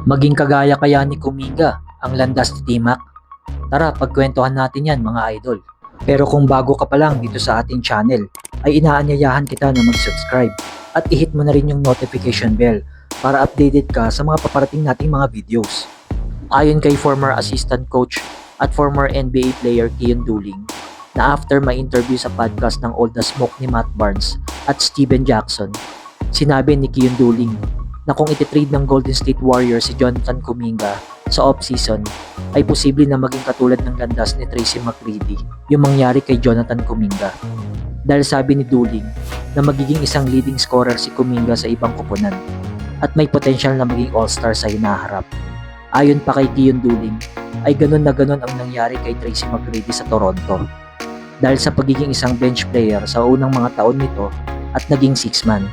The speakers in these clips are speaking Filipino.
Maging kagaya kaya ni Kuminga ang landas ni Timac? Tara, pagkwentuhan natin yan mga idol. Pero kung bago ka pa lang dito sa ating channel, ay inaanyayahan kita na mag-subscribe at i-hit mo na rin yung notification bell para updated ka sa mga paparating nating mga videos. Ayon kay former assistant coach at former NBA player Keyon Dooling, na after ma-interview sa podcast ng All the Smoke ni Matt Barnes at Steven Jackson, sinabi ni Keyon Dooling na kung ititrade ng Golden State Warriors si Jonathan Kuminga sa off-season, ay posible na maging katulad ng landas ni Tracy McGrady yung mangyari kay Jonathan Kuminga. Dahil sabi ni Dooling na magiging isang leading scorer si Kuminga sa ibang koponan at may potential na maging all-star sa hinaharap. Ayon pa kay Keyon Dooling, ay ganun na ganun ang nangyari kay Tracy McGrady sa Toronto. Dahil sa pagiging isang bench player sa unang mga taon nito at naging six-man,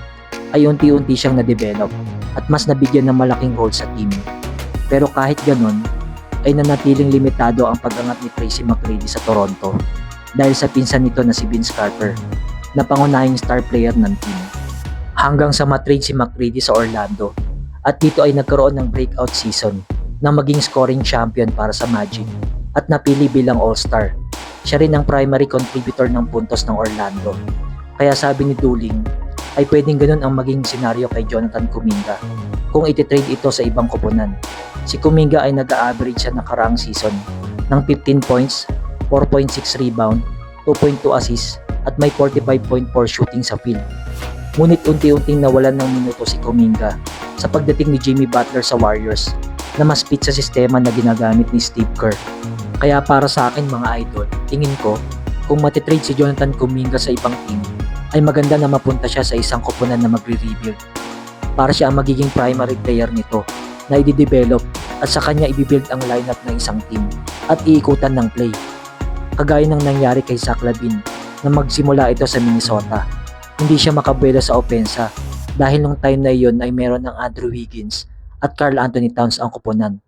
ay unti-unti siyang na-develop at mas nabigyan ng malaking role sa team. Pero kahit ganun, ay nanatiling limitado ang pag-angat ni Tracy McGrady sa Toronto dahil sa pinsan nito na si Vince Carter na pangunahing star player ng team. Hanggang sa matrade si McGrady sa Orlando at dito ay nagkaroon ng breakout season na maging scoring champion para sa Magic at napili bilang all-star. Siya rin ang primary contributor ng puntos ng Orlando. Kaya sabi ni Dooling, ay pwedeng ganun ang maging senaryo kay Jonathan Kuminga kung ititrade ito sa ibang koponan. Si Kuminga ay nag-a-average sa nakaraang season ng 15 points, 4.6 rebound, 2.2 assists at may 45.4 shooting sa field. Ngunit unti-unting nawalan ng minuto si Kuminga sa pagdating ni Jimmy Butler sa Warriors na mas fit sa sistema na ginagamit ni Steve Kerr. Kaya para sa akin mga idol, tingin ko kung matitrade si Jonathan Kuminga sa ibang team, ay maganda na mapunta siya sa isang koponan na magre-rebuild para siya ang magiging primary player nito na i-develop at sa kanya i-build ang lineup ng isang team at iikutan ng play. Kagaya ng nangyari kay Zach LaVine na magsimula ito sa Minnesota. Hindi siya makabuelo sa opensa dahil nung time na iyon ay meron ng Andrew Wiggins at Karl Anthony Towns ang koponan.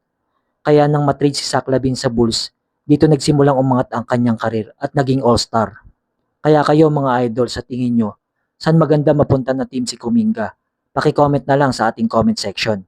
Kaya nang matrade si Zach LaVine sa Bulls, dito nagsimulang umangat ang kanyang karir at naging all-star. Kaya kayo mga idol, sa tingin nyo, saan maganda mapunta na team si Kuminga? Paki-comment na lang sa ating comment section.